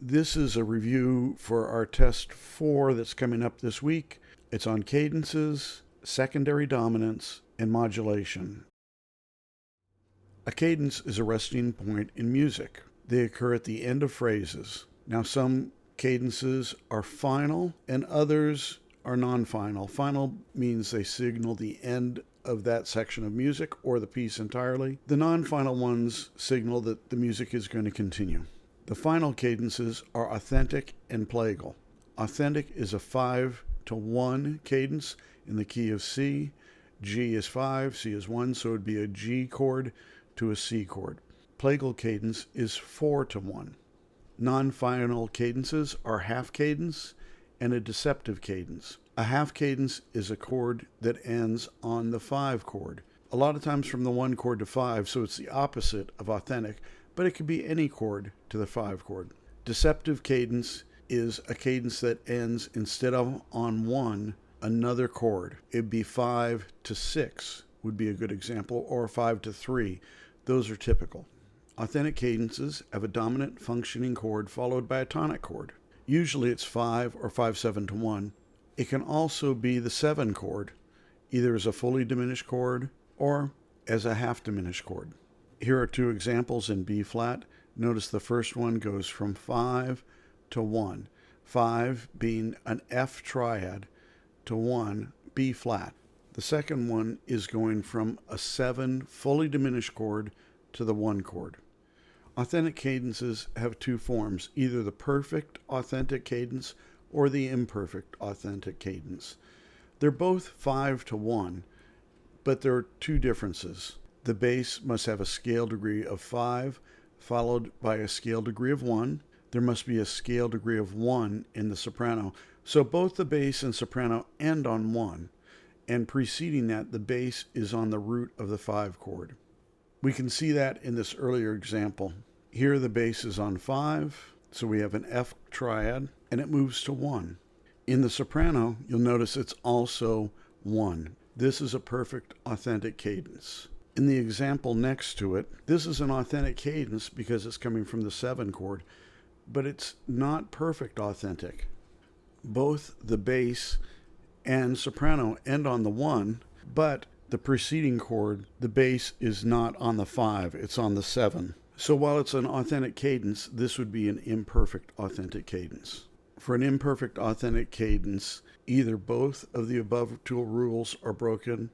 This is a review for our test 4 that's coming up this week. It's on cadences, secondary dominants, and modulation. A cadence is a resting point in music. They occur at the end of phrases. Now, some cadences are final and others are non-final. Final means they signal the end of that section of music or the piece entirely. The non-final ones signal that the music is going to continue. The final cadences are authentic and plagal. Authentic is a 5-to-1 cadence in the key of C. G is 5, C is 1, so it would be a G chord to a C chord. Plagal cadence is 4-to-1. Non-final cadences are half cadence and a deceptive cadence. A half cadence is a chord that ends on the 5 chord. A lot of times from the 1 chord to 5, so it's the opposite of authentic, but it could be any chord to the 5 chord. Deceptive cadence is a cadence that ends, instead of on 1, another chord. It'd be 5-to-6 would be a good example, or 5-to-3. Those are typical. Authentic cadences have a dominant functioning chord followed by a tonic chord. Usually it's 5 or 5-7-to-1. It can also be the 7 chord, either as a fully diminished chord or as a half diminished chord. Here are 2 examples in B flat. Notice the first one goes from 5 to 1. 5 being an F triad to 1 B flat. The second one is going from a 7 fully diminished chord to the 1 chord. Authentic cadences have 2 forms, either the perfect authentic cadence or the imperfect authentic cadence. They're both 5-to-1, but there are 2 differences. The bass must have a scale degree of 5, followed by a scale degree of 1. There must be a scale degree of 1 in the soprano. So both the bass and soprano end on 1, and preceding that, the bass is on the root of the 5 chord. We can see that in this earlier example. Here the bass is on 5, so we have an F triad, and it moves to 1. In the soprano, you'll notice it's also 1. This is a perfect authentic cadence. In the example next to it, this is an authentic cadence because it's coming from the 7 chord, but it's not perfect authentic. Both the bass and soprano end on the 1, but the preceding chord, the bass is not on the 5, it's on the 7. So while it's an authentic cadence, this would be an imperfect authentic cadence. For an imperfect authentic cadence, either both of the above 2 rules are broken,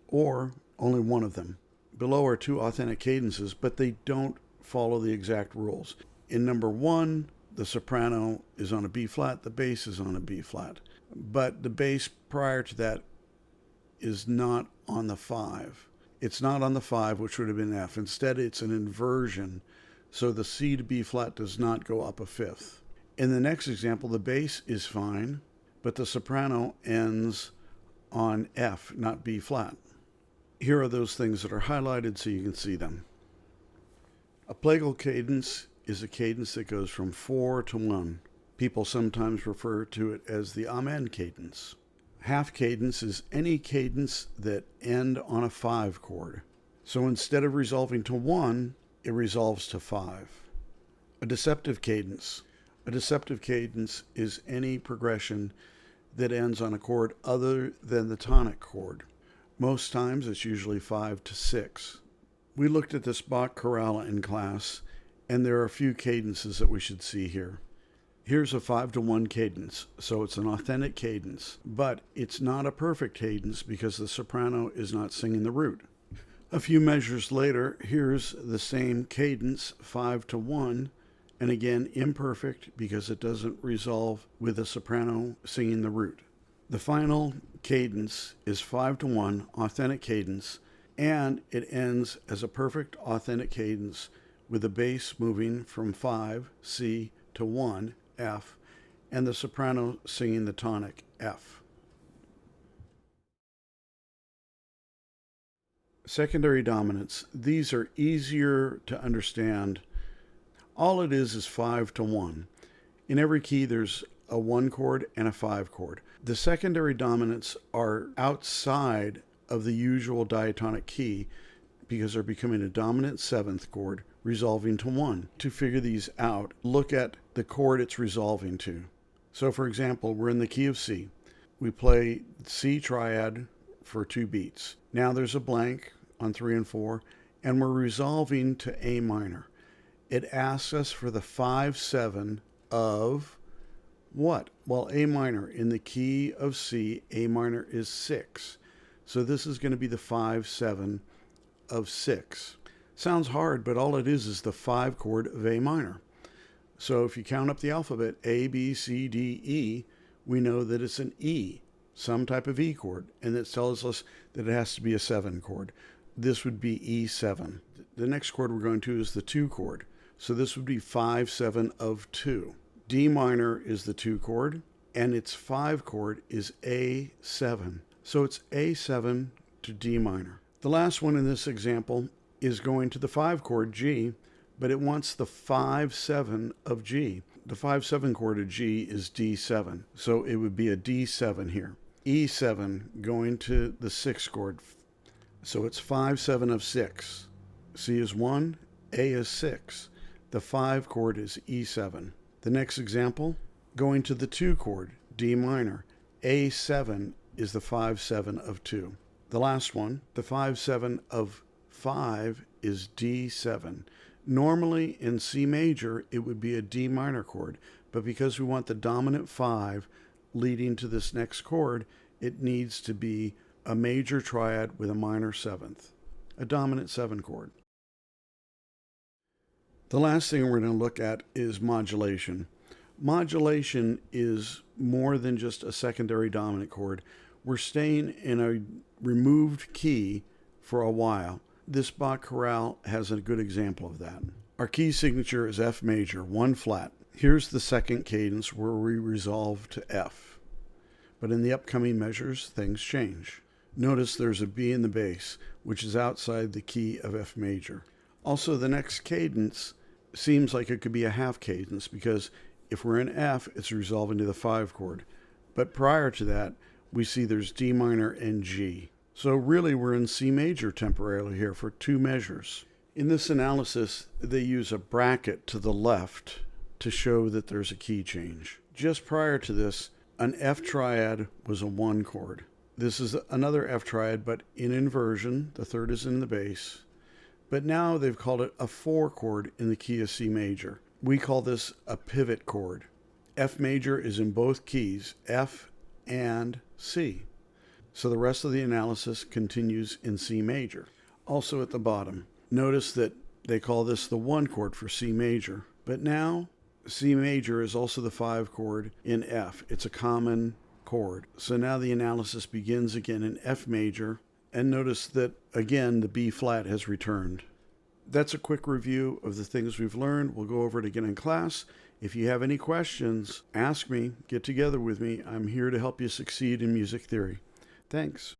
or only one of them. Below are 2 authentic cadences, but they don't follow the exact rules. In number 1, the soprano is on a B flat, the bass is on a B flat. But the bass prior to that is not on the 5. It's not on the 5, which would have been F. Instead, it's an inversion, so the C to B flat does not go up a 5th. In the next example, the bass is fine, but the soprano ends on F, not B flat. Here are those things that are highlighted so you can see them. A plagal cadence is a cadence that goes from 4 to 1. People sometimes refer to it as the amen cadence. Half cadence is any cadence that end on a 5 chord. So instead of resolving to 1, it resolves to 5. A deceptive cadence. A deceptive cadence is any progression that ends on a chord other than the tonic chord. Most times it's usually 5-to-6. We looked at this Bach chorale in class, and there are a few cadences that we should see here. Here's a 5-to-1 cadence, so it's an authentic cadence, but it's not a perfect cadence because the soprano is not singing the root. A few measures later, here's the same cadence, 5-to-1, and again imperfect because it doesn't resolve with the soprano singing the root. The final cadence is 5-to-1, authentic cadence, and it ends as a perfect authentic cadence with the bass moving from 5, C, to 1, F, and the soprano singing the tonic F. Secondary dominants. These are easier to understand. All it is 5-to-1. In every key there's a 1 chord and a 5 chord. The secondary dominants are outside of the usual diatonic key because they're becoming a dominant 7th chord resolving to 1. To figure these out, look at the chord it's resolving to. So for example, we're in the key of C. We play C triad for 2 beats. Now there's a blank on 3 and 4, and we're resolving to A minor. It asks us for the 5/7 of what? Well, A minor. In the key of C, A minor is 6. So this is going to be the 5/7 of 6. Sounds hard, but all it is the 5 chord of A minor. So if you count up the alphabet, A, B, C, D, E, we know that it's an E, some type of E chord, and that tells us that it has to be a 7 chord. This would be E7. The next chord we're going to is the 2 chord. So this would be 5/7 of 2. D minor is the 2 chord, and its 5 chord is A7. So it's A7 to D minor. The last one in this example is going to the 5 chord G, but it wants the 5/7 of G. The 5/7 chord of G is D7, so it would be a D7 here. E7 going to the 6 chord, so it's 5/7 of 6. C is 1, A is 6. The 5 chord is E7. The next example, going to the 2 chord, D minor. A7 is the 5/7 of 2. The last one, the 5/7 of 5 is D7. Normally in C major, it would be a D minor chord, but because we want the dominant 5 leading to this next chord, it needs to be a major triad with a minor 7th, a dominant 7 chord. The last thing we're going to look at is modulation. Modulation is more than just a secondary dominant chord. We're staying in a removed key for a while. This Bach chorale has a good example of that. Our key signature is F major, 1 flat. Here's the second cadence where we resolve to F. But in the upcoming measures, things change. Notice there's a B in the bass, which is outside the key of F major. Also, the next cadence seems like it could be a half cadence because if we're in F, it's resolving to the 5 chord. But prior to that, we see there's D minor and G. So really we're in C major temporarily here for 2 measures. In this analysis, they use a bracket to the left to show that there's a key change. Just prior to this, an F triad was a 1 chord. This is another F triad, but in inversion. The third is in the bass. But now they've called it a 4 chord in the key of C major. We call this a pivot chord. F major is in both keys, F and C. So the rest of the analysis continues in C major. Also at the bottom, notice that they call this the 1 chord for C major. But now C major is also the 5 chord in F. It's a common chord. So now the analysis begins again in F major. And notice that, again, the B flat has returned. That's a quick review of the things we've learned. We'll go over it again in class. If you have any questions, ask me, get together with me. I'm here to help you succeed in music theory. Thanks.